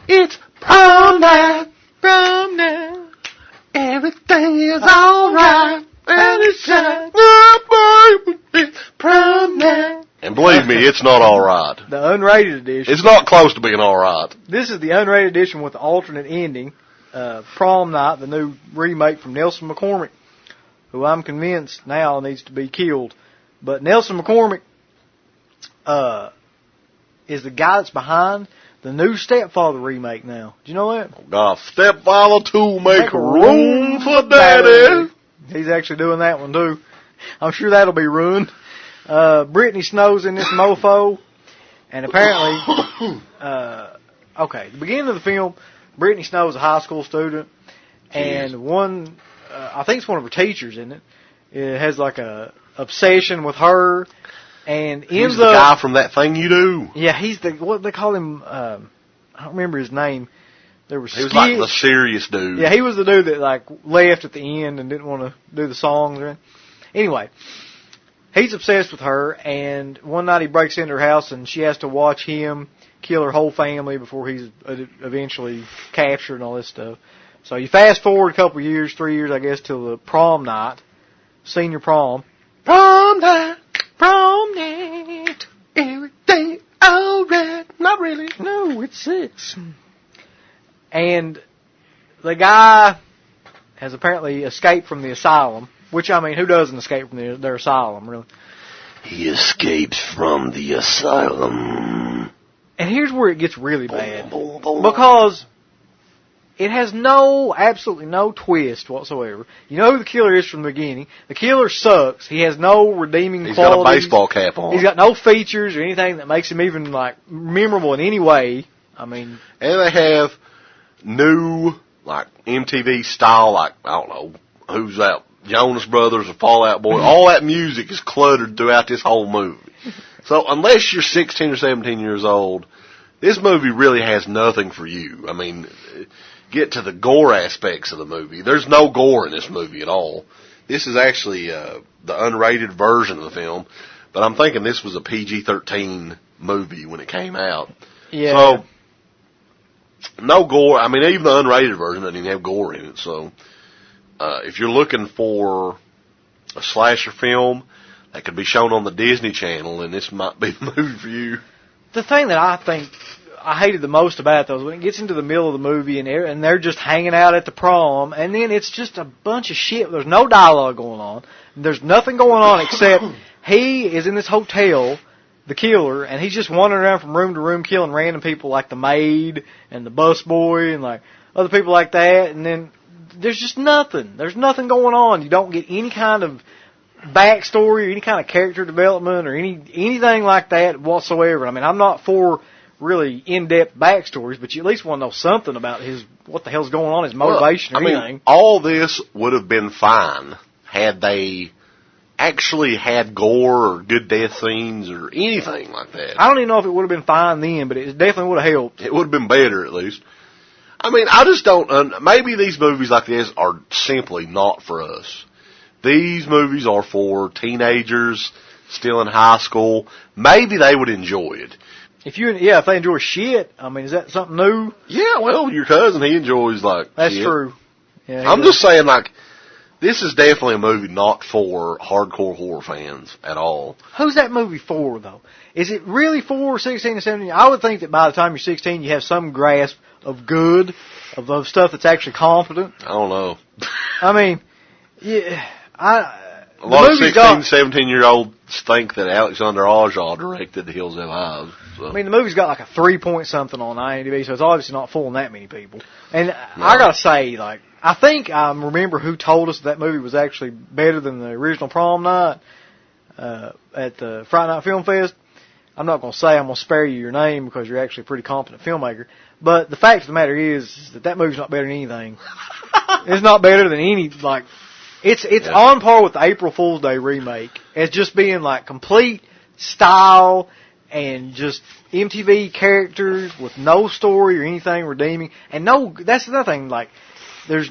It's prom night. Prom night. Everything is alright. And it's prom night. And believe me, it's not alright. The unrated edition. It's not close to being alright. This is the unrated edition with the alternate ending. Prom Night, the new remake from Nelson McCormick, who I'm convinced now needs to be killed. But Nelson McCormick is the guy that's behind the new Stepfather remake now. Do you know that? Oh, God, Stepfather 2, make room for Daddy. He's actually doing that one, too. I'm sure that'll be ruined. Brittany Snow's in this mofo. And apparently, the beginning of the film, Brittany Snow's a high school student. And one, I think it's one of her teachers in it, has like a obsession with her. And he's the guy from That Thing You Do. Yeah, he's what they call him, I don't remember his name. He was like the serious dude. Yeah, he was the dude that like left at the end and didn't want to do the songs or anything. Anyway, he's obsessed with her, and one night he breaks into her house and she has to watch him kill her whole family before he's eventually captured and all this stuff. So you fast forward a couple of years, 3 years I guess, till the prom night, senior prom. Prom night, everything alright. Not really. No, it's 6. And the guy has apparently escaped from the asylum, which, I mean, who doesn't escape from their asylum, really? He escapes from the asylum. And here's where it gets really bad. Because it has absolutely no twist whatsoever. You know who the killer is from the beginning. The killer sucks. He has no redeeming qualities. He's got a baseball cap on. He's got no features or anything that makes him even, like, memorable in any way. I mean... And they have new, like, MTV style, like, I don't know, who's that? Jonas Brothers or Fall Out Boy. All that music is cluttered throughout this whole movie. So unless you're 16 or 17 years old, this movie really has nothing for you. I mean, get to the gore aspects of the movie. There's no gore in this movie at all. This is actually the unrated version of the film, but I'm thinking this was a PG-13 movie when it came out. Yeah. So, no gore. I mean, even the unrated version doesn't even have gore in it. So, if you're looking for a slasher film that could be shown on the Disney Channel, then this might be the movie for you. The thing that I think I hated the most about it, though, is when it gets into the middle of the movie and they're just hanging out at the prom, and then it's just a bunch of shit. There's no dialogue going on. There's nothing going on except he is in this hotel, the killer, and he's just wandering around from room to room killing random people like the maid and the busboy and like other people like that, and then there's just nothing. There's nothing going on. You don't get any kind of backstory or any kind of character development or anything like that whatsoever. I mean, I'm not for really in-depth backstories, but you at least want to know something about what the hell's going on, his motivation or anything. I mean, all this would have been fine had they actually had gore or good death scenes or anything like that. I don't even know if it would have been fine then, but it definitely would have helped. It would have been better, at least. I mean, I just don't... maybe these movies like this are simply not for us. These movies are for teenagers still in high school. Maybe they would enjoy it. If they enjoy shit, I mean, is that something new? Yeah, well, your cousin, he enjoys, like, That's shit. true. Yeah, I'm just saying, like, this is definitely a movie not for hardcore horror fans at all. Who's that movie for, though? Is it really for 16 to 17? I would think that by the time you're 16, you have some grasp of good, of stuff that's actually competent. I don't know. I mean, yeah, a lot of 16, 17-year-olds think that Alexander Aja directed The Hills Have Eyes. So. I mean, the movie's got like a 3-point-something on IMDb, so it's obviously not fooling that many people. And no. I gotta say, like, I think I remember who told us that movie was actually better than the original Prom Night at the Friday Night Film Fest. I'm not going to say, I'm going to spare you your name because you're actually a pretty competent filmmaker. But the fact of the matter is that movie's not better than anything. It's not better than any, like, it's on par with the April Fool's Day remake. It's just being like complete style and just MTV characters with no story or anything redeeming. And that's another thing, like, there's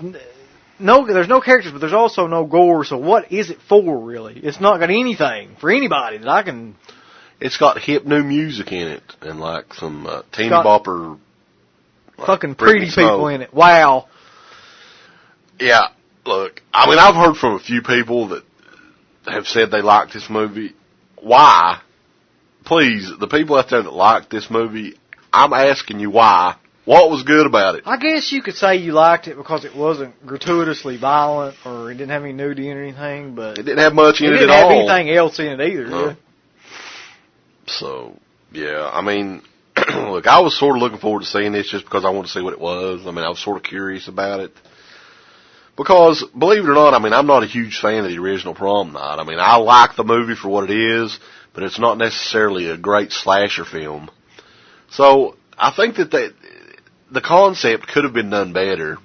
no characters, but there's also no gore, so what is it for, really? It's not got anything for anybody that I can... It's got hip new music in it, and like some teeny bopper fucking pretty people in it. Wow. Yeah, look, I mean, I've heard from a few people that have said they liked this movie. Why? Please, the people out there that liked this movie, I'm asking you why. What was good about it? I guess you could say you liked it because it wasn't gratuitously violent or it didn't have any nudity or anything, but... It didn't have much in it at all. It didn't have anything else in it either. No. Yeah. So, yeah, I mean, look, I was sort of looking forward to seeing this just because I wanted to see what it was. I mean, I was sort of curious about it. Because, believe it or not, I mean, I'm not a huge fan of the original Prom Night. I mean, I like the movie for what it is, but it's not necessarily a great slasher film. So, I think that the concept could have been done better,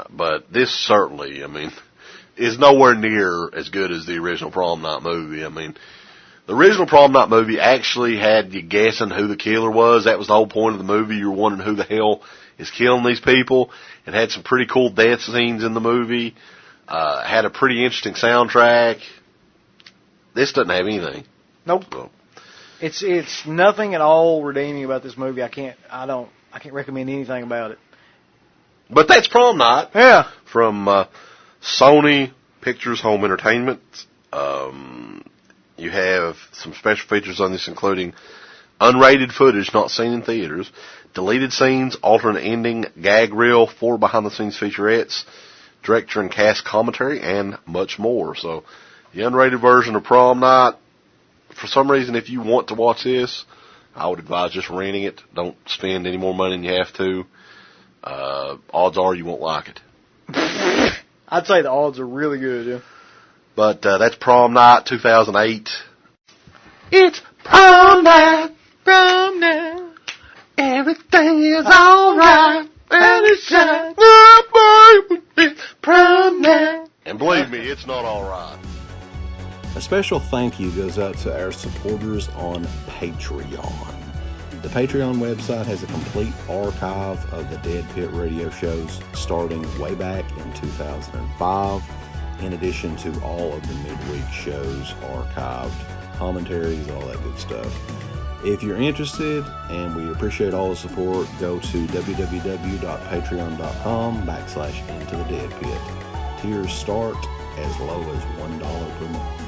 but this certainly, I mean, is nowhere near as good as the original Prom Night movie. I mean, the original Prom Night movie actually had you guessing who the killer was. That was the whole point of the movie. You were wondering who the hell is killing these people. It had some pretty cool death scenes in the movie. Had a pretty interesting soundtrack. This doesn't have anything. Nope. So. It's nothing at all redeeming about this movie. I can't recommend anything about it. But that's Prom Night. Yeah. From Sony Pictures Home Entertainment. You have some special features on this, including unrated footage not seen in theaters, deleted scenes, alternate ending, gag reel, 4 behind-the-scenes featurettes, director and cast commentary, and much more. So, the unrated version of Prom Night. For some reason, if you want to watch this, I would advise just renting it. Don't spend any more money than you have to. Odds are you won't like it. I'd say the odds are really good, yeah. But that's Prom Night 2008. It's Prom Night. Prom Night. Everything is alright. And it's Prom Night. And believe me, it's not alright. A special thank you goes out to our supporters on Patreon. The Patreon website has a complete archive of the Dead Pit Radio shows starting way back in 2005, in addition to all of the midweek shows archived, commentaries, all that good stuff. If you're interested, and we appreciate all the support, go to www.patreon.com/IntoTheDeadPit. Tiers start as low as $1 per month.